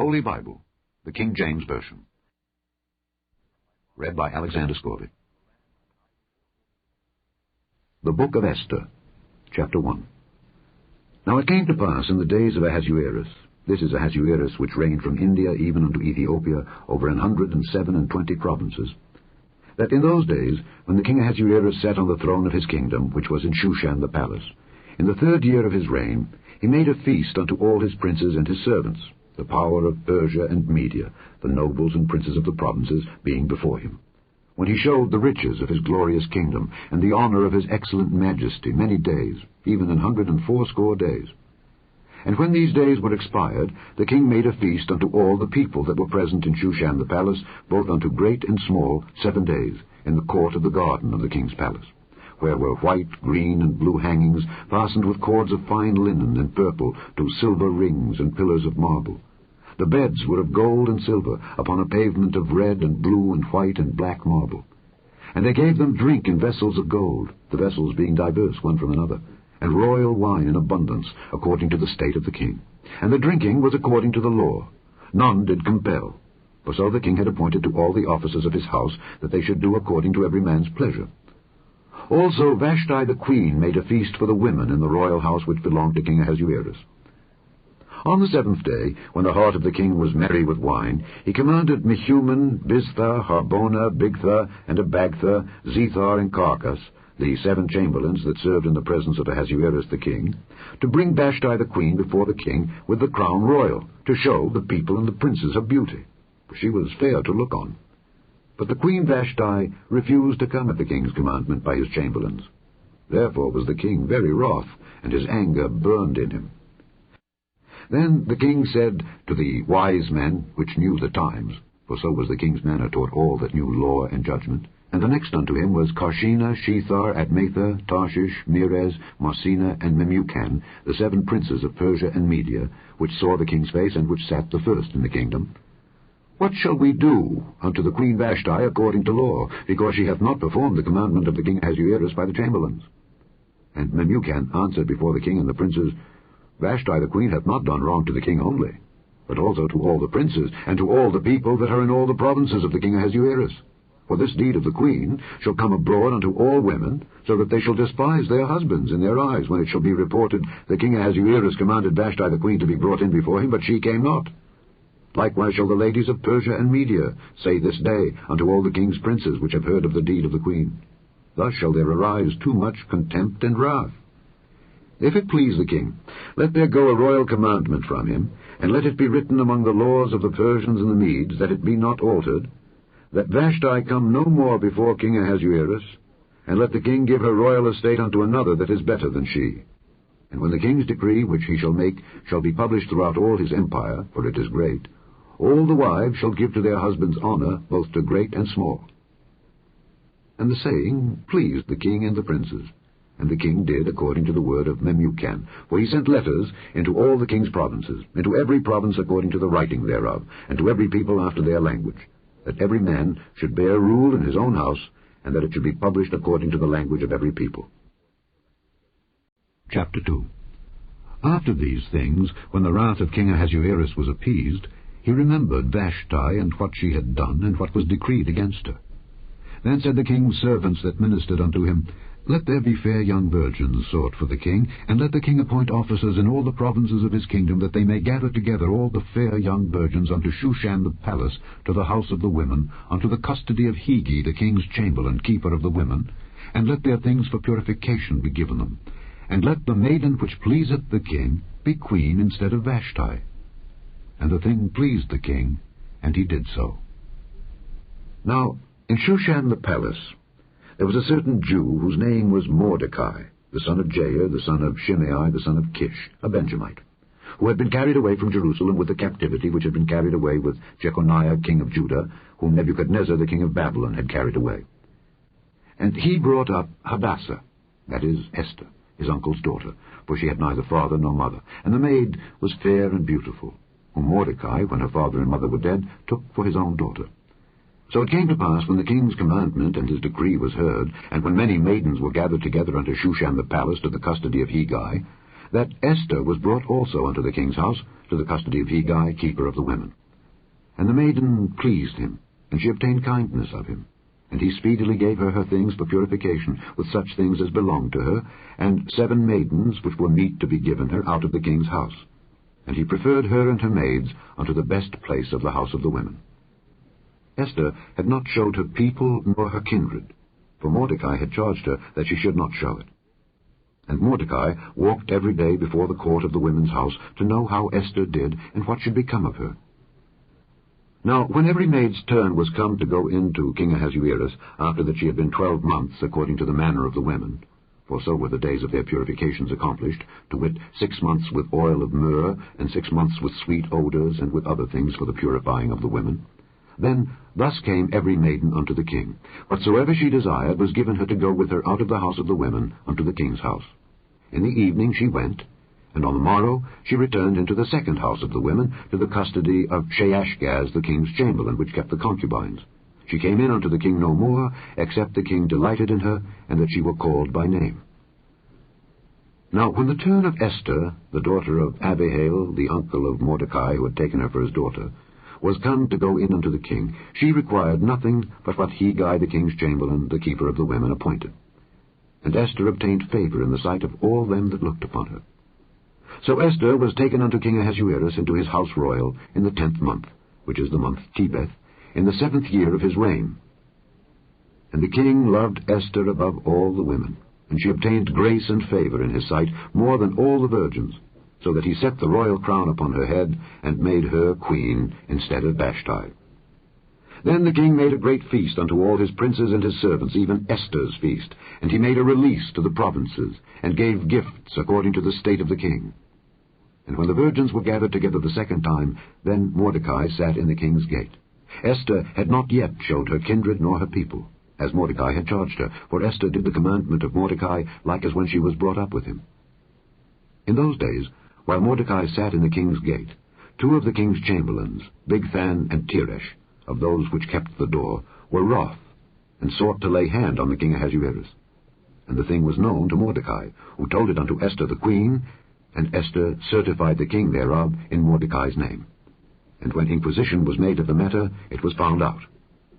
Holy Bible, the King James Version. Read by Alexander Scorby. The Book of Esther, Chapter 1. Now it came to pass in the days of Ahasuerus, this is Ahasuerus which reigned from India even unto Ethiopia over 127 provinces, that in those days, when the king Ahasuerus sat on the throne of his kingdom, which was in Shushan the palace, in the 3rd year of his reign, he made a feast unto all his princes and his servants, the power of Persia and Media, the nobles and princes of the provinces, being before him, when he showed the riches of his glorious kingdom, and the honor of his excellent majesty many days, even 180 days. And when these days were expired, the king made a feast unto all the people that were present in Shushan the palace, both unto great and small, 7 days, in the court of the garden of the king's palace, where were white, green, and blue hangings, fastened with cords of fine linen and purple, to silver rings and pillars of marble. The beds were of gold and silver, upon a pavement of red and blue and white and black marble. And they gave them drink in vessels of gold, the vessels being diverse one from another, and royal wine in abundance, according to the state of the king. And the drinking was according to the law. None did compel. For so the king had appointed to all the officers of his house, that they should do according to every man's pleasure. Also Vashti the queen made a feast for the women in the royal house which belonged to King Ahasuerus. On the 7th day, when the heart of the king was merry with wine, he commanded Mehuman, Biztha, Harbona, Bigtha, and Abagtha, Zethar, and Carcas, the 7 chamberlains that served in the presence of Ahasuerus the king, to bring Vashti the queen before the king with the crown royal, to show the people and the princes her beauty, for she was fair to look on. But the queen Vashti refused to come at the king's commandment by his chamberlains. Therefore was the king very wroth, and his anger burned in him. Then the king said to the wise men which knew the times, for so was the king's manner toward all that knew law and judgment, and the next unto him was Carshena, Shethar, Admatha, Tarshish, Meres, Marsena, and Memucan, the 7 princes of Persia and Media, which saw the king's face, and which sat the first in the kingdom. What shall we do unto the queen Vashti according to law, because she hath not performed the commandment of the king Ahasuerus by the chamberlains? And Memucan answered before the king and the princes, Vashti the queen hath not done wrong to the king only, but also to all the princes, and to all the people that are in all the provinces of the king Ahasuerus. For this deed of the queen shall come abroad unto all women, so that they shall despise their husbands in their eyes, when it shall be reported, the king Ahasuerus commanded Vashti the queen to be brought in before him, but she came not. Likewise shall the ladies of Persia and Media say this day unto all the king's princes which have heard of the deed of the queen. Thus shall there arise too much contempt and wrath. If it please the king, let there go a royal commandment from him, and let it be written among the laws of the Persians and the Medes, that it be not altered, that Vashti come no more before King Ahasuerus, and let the king give her royal estate unto another that is better than she. And when the king's decree which he shall make shall be published throughout all his empire, for it is great, all the wives shall give to their husbands honor, both to great and small. And the saying pleased the king and the princes. And the king did according to the word of Memucan, for he sent letters into all the king's provinces, into every province according to the writing thereof, and to every people after their language, that every man should bear rule in his own house, and that it should be published according to the language of every people. Chapter 2. After these things, when the wrath of King Ahasuerus was appeased, he remembered Vashti, and what she had done, and what was decreed against her. Then said the king's servants that ministered unto him, Let there be fair young virgins sought for the king, and let the king appoint officers in all the provinces of his kingdom, that they may gather together all the fair young virgins unto Shushan the palace, to the house of the women, unto the custody of Hegi the king's chamberlain, keeper of the women, and let their things for purification be given them. And let the maiden which pleaseth the king be queen instead of Vashti. And the thing pleased the king, and he did so. Now in Shushan the palace there was a certain Jew whose name was Mordecai, the son of Jair, the son of Shimei, the son of Kish, a Benjamite, who had been carried away from Jerusalem with the captivity which had been carried away with Jeconiah king of Judah, whom Nebuchadnezzar the king of Babylon had carried away. And he brought up Hadassah, that is, Esther, his uncle's daughter, for she had neither father nor mother, and the maid was fair and beautiful, whom Mordecai, when her father and mother were dead, took for his own daughter. So it came to pass, when the king's commandment and his decree was heard, and when many maidens were gathered together unto Shushan the palace to the custody of Hegi, that Esther was brought also unto the king's house to the custody of Hegi, keeper of the women. And the maiden pleased him, and she obtained kindness of him. And he speedily gave her things for purification, with such things as belonged to her, and 7 maidens which were meet to be given her out of the king's house. And he preferred her and her maids unto the best place of the house of the women. Esther had not showed her people nor her kindred, for Mordecai had charged her that she should not show it. And Mordecai walked every day before the court of the women's house to know how Esther did and what should become of her. Now, when every maid's turn was come to go in to King Ahasuerus, after that she had been 12 months according to the manner of the women, for so were the days of their purifications accomplished, to wit, 6 months with oil of myrrh, and 6 months with sweet odors, and with other things for the purifying of the women, then thus came every maiden unto the king. Whatsoever she desired was given her to go with her out of the house of the women unto the king's house. In the evening she went, and on the morrow she returned into the second house of the women, to the custody of Sheashgaz the king's chamberlain, which kept the concubines. She came in unto the king no more, except the king delighted in her, and that she were called by name. Now when the turn of Esther, the daughter of Abihail, the uncle of Mordecai, who had taken her for his daughter, was come to go in unto the king, she required nothing but what Hegai the king's chamberlain, the keeper of the women, appointed. And Esther obtained favor in the sight of all them that looked upon her. So Esther was taken unto King Ahasuerus into his house royal in the 10th month, which is the month Tebeth, in the 7th year of his reign. And the king loved Esther above all the women, and she obtained grace and favor in his sight more than all the virgins, so that he set the royal crown upon her head, and made her queen instead of Vashti. Then the king made a great feast unto all his princes and his servants, even Esther's feast, and he made a release to the provinces, and gave gifts according to the state of the king. And when the virgins were gathered together the second time, then Mordecai sat in the king's gate. Esther had not yet showed her kindred nor her people, as Mordecai had charged her, for Esther did the commandment of Mordecai like as when she was brought up with him. In those days, while Mordecai sat in the king's gate, 2 of the king's chamberlains, Bigthan and Teresh, of those which kept the door, were wroth, and sought to lay hand on the king Ahasuerus. And the thing was known to Mordecai, who told it unto Esther the queen, and Esther certified the king thereof in Mordecai's name. And when inquisition was made of the matter, it was found out.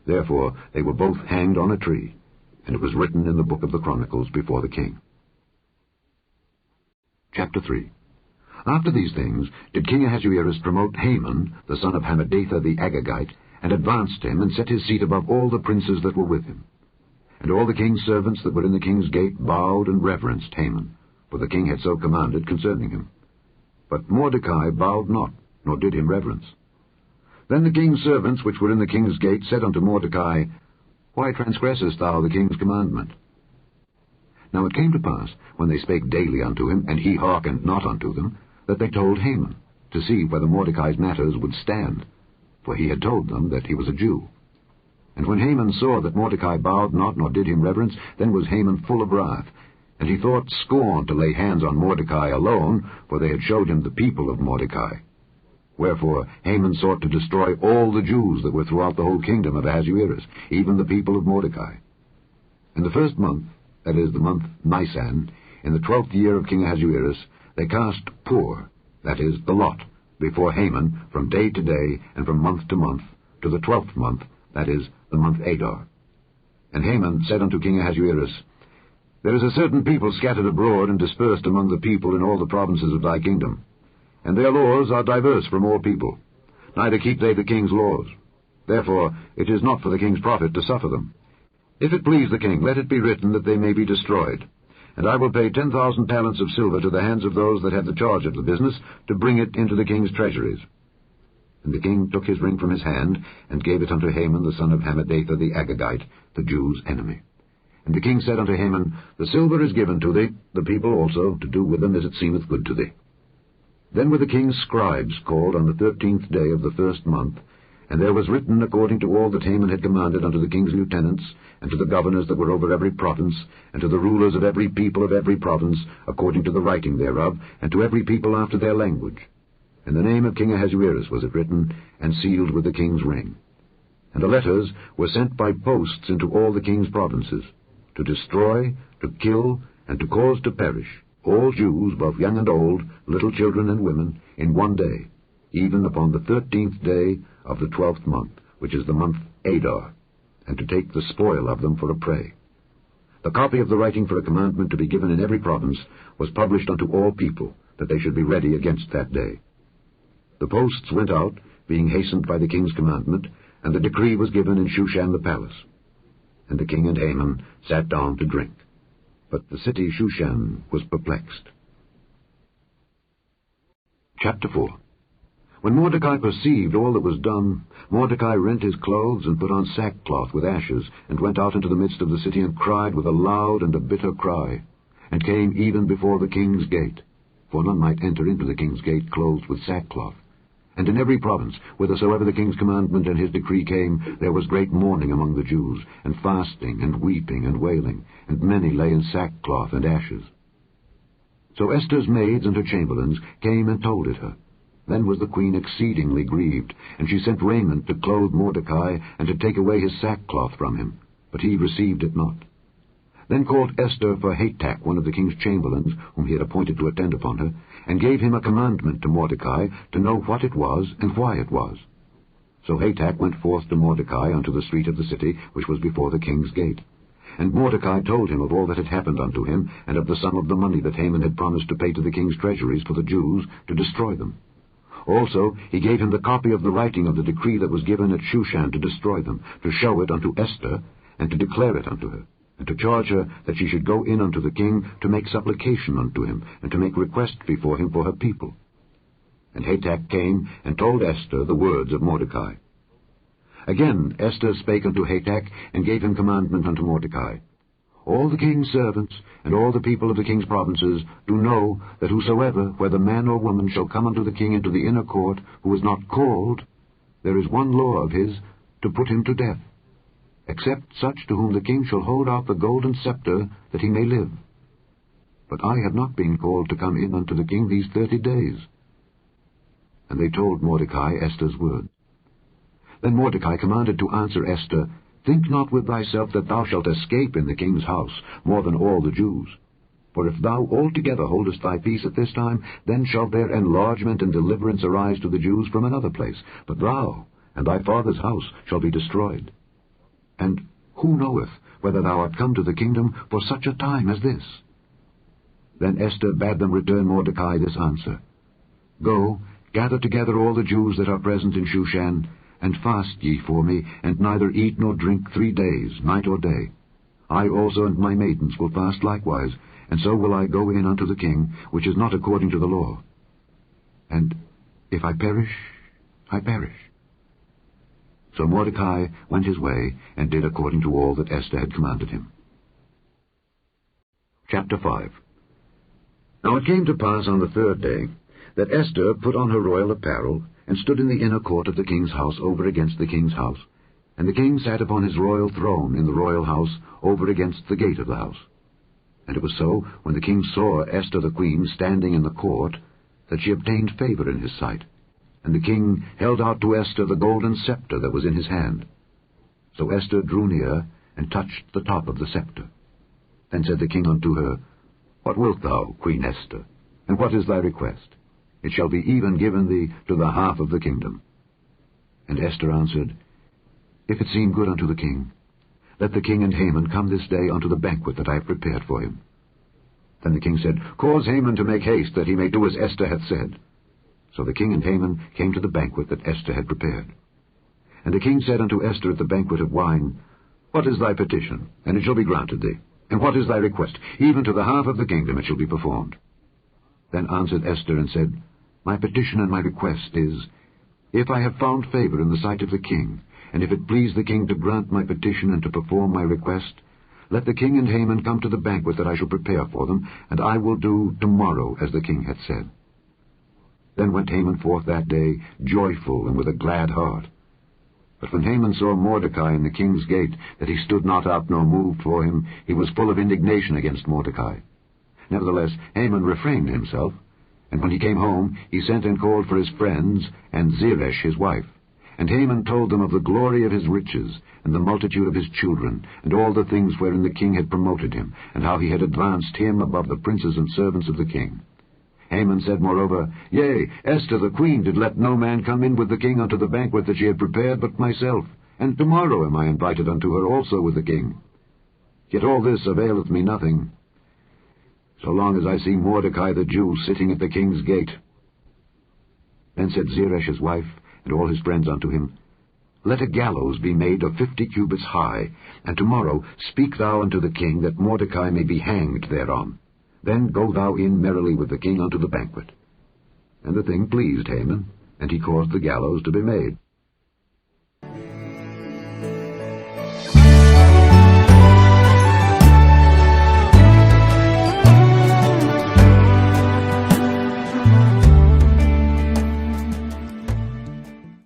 Therefore they were both hanged on a tree, and it was written in the book of the Chronicles before the king. Chapter 3. After these things did King Ahasuerus promote Haman, the son of Hammedatha the Agagite, and advanced him, and set his seat above all the princes that were with him. And all the king's servants that were in the king's gate bowed and reverenced Haman, for the king had so commanded concerning him. But Mordecai bowed not, nor did him reverence. Then the king's servants which were in the king's gate said unto Mordecai, Why transgressest thou the king's commandment? Now it came to pass, when they spake daily unto him, and he hearkened not unto them, that they told Haman, to see whether Mordecai's matters would stand, for he had told them that he was a Jew. And when Haman saw that Mordecai bowed not, nor did him reverence, then was Haman full of wrath, and he thought scorn to lay hands on Mordecai alone, for they had showed him the people of Mordecai. Wherefore Haman sought to destroy all the Jews that were throughout the whole kingdom of Ahasuerus, even the people of Mordecai. In the 1st month, that is the month Nisan, in the 12th year of King Ahasuerus, they cast Pur, that is the lot, before Haman from day to day and from month to month, to the 12th month, that is the month Adar. And Haman said unto King Ahasuerus, There is a certain people scattered abroad and dispersed among the people in all the provinces of thy kingdom, and their laws are diverse from all people, neither keep they the king's laws. Therefore it is not for the king's profit to suffer them. If it please the king, let it be written that they may be destroyed. And I will pay 10,000 talents of silver to the hands of those that have the charge of the business, to bring it into the king's treasuries. And the king took his ring from his hand, and gave it unto Haman the son of Hammedatha the Agagite, the Jews' enemy. And the king said unto Haman, The silver is given to thee, the people also, to do with them as it seemeth good to thee. Then were the king's scribes called on the 13th day of the 1st month, and there was written according to all that Haman had commanded unto the king's lieutenants, and to the governors that were over every province, and to the rulers of every people of every province, according to the writing thereof, and to every people after their language. In the name of King Ahasuerus was it written, and sealed with the king's ring. And the letters were sent by posts into all the king's provinces, to destroy, to kill, and to cause to perish all Jews, both young and old, little children and women, in one day, even upon the 13th day of the 12th month, which is the month Adar, and to take the spoil of them for a prey. The copy of the writing for a commandment to be given in every province was published unto all people, that they should be ready against that day. The posts went out, being hastened by the king's commandment, and the decree was given in Shushan the palace. And the king and Haman sat down to drink. But the city Shushan was perplexed. Chapter 4. When Mordecai perceived all that was done, Mordecai rent his clothes and put on sackcloth with ashes, and went out into the midst of the city, and cried with a loud and a bitter cry, and came even before the king's gate. For none might enter into the king's gate clothed with sackcloth. And in every province, whithersoever the king's commandment and his decree came, there was great mourning among the Jews, and fasting, and weeping, and wailing, and many lay in sackcloth and ashes. So Esther's maids and her chamberlains came and told it her. Then was the queen exceedingly grieved, and she sent raiment to clothe Mordecai, and to take away his sackcloth from him. But he received it not. Then called Esther for Hatach, one of the king's chamberlains, whom he had appointed to attend upon her, and gave him a commandment to Mordecai, to know what it was, and why it was. So Hatach went forth to Mordecai unto the street of the city, which was before the king's gate. And Mordecai told him of all that had happened unto him, and of the sum of the money that Haman had promised to pay to the king's treasuries for the Jews, to destroy them. Also he gave him the copy of the writing of the decree that was given at Shushan to destroy them, to show it unto Esther, and to declare it unto her, and to charge her that she should go in unto the king to make supplication unto him, and to make request before him for her people. And Hatach came and told Esther the words of Mordecai. Again Esther spake unto Hatach, and gave him commandment unto Mordecai. All the king's servants, and all the people of the king's provinces, do know that whosoever, whether man or woman, shall come unto the king into the inner court, who is not called, there is one law of his, to put him to death, except such to whom the king shall hold out the golden scepter, that he may live. But I have not been called to come in unto the king these 30 days. And they told Mordecai Esther's word. Then Mordecai commanded to answer Esther, Think not with thyself that thou shalt escape in the king's house more than all the Jews. For if thou altogether holdest thy peace at this time, then shall their enlargement and deliverance arise to the Jews from another place. But thou and thy father's house shall be destroyed. And who knoweth whether thou art come to the kingdom for such a time as this? Then Esther bade them return Mordecai this answer. Go, gather together all the Jews that are present in Shushan, and fast ye for me, and neither eat nor drink 3 days, night or day. I also and my maidens will fast likewise, and so will I go in unto the king, which is not according to the law. And if I perish, I perish. So Mordecai went his way, and did according to all that Esther had commanded him. Chapter 5. Now it came to pass on the 3rd day, that Esther put on her royal apparel, and stood in the inner court of the king's house over against the king's house. And the king sat upon his royal throne in the royal house over against the gate of the house. And it was so, when the king saw Esther the queen standing in the court, that she obtained favor in his sight. And the king held out to Esther the golden scepter that was in his hand. So Esther drew near, and touched the top of the scepter. Then said the king unto her, What wilt thou, Queen Esther, and what is thy request? It shall be even given thee to the half of the kingdom. And Esther answered, If it seem good unto the king, let the king and Haman come this day unto the banquet that I have prepared for him. Then the king said, Cause Haman to make haste, that he may do as Esther hath said. So the king and Haman came to the banquet that Esther had prepared. And the king said unto Esther at the banquet of wine, What is thy petition? And it shall be granted thee. And what is thy request? Even to the half of the kingdom it shall be performed. Then answered Esther and said, My petition and my request is, If I have found favor in the sight of the king, and if it please the king to grant my petition and to perform my request, let the king and Haman come to the banquet that I shall prepare for them, and I will do tomorrow as the king hath said. Then went Haman forth that day, joyful and with a glad heart. But when Haman saw Mordecai in the king's gate, that he stood not up nor moved for him, he was full of indignation against Mordecai. Nevertheless Haman refrained himself, and when he came home, he sent and called for his friends, and Zeresh his wife. And Haman told them of the glory of his riches, and the multitude of his children, and all the things wherein the king had promoted him, and how he had advanced him above the princes and servants of the king. Haman said moreover, Yea, Esther the queen did let no man come in with the king unto the banquet that she had prepared but myself, and tomorrow am I invited unto her also with the king. Yet all this availeth me nothing, so long as I see Mordecai the Jew sitting at the king's gate. Then said Zeresh his wife, and all his friends unto him, Let a gallows be made of 50 cubits high, and tomorrow speak thou unto the king, that Mordecai may be hanged thereon. Then go thou in merrily with the king unto the banquet. And the thing pleased Haman, and he caused the gallows to be made.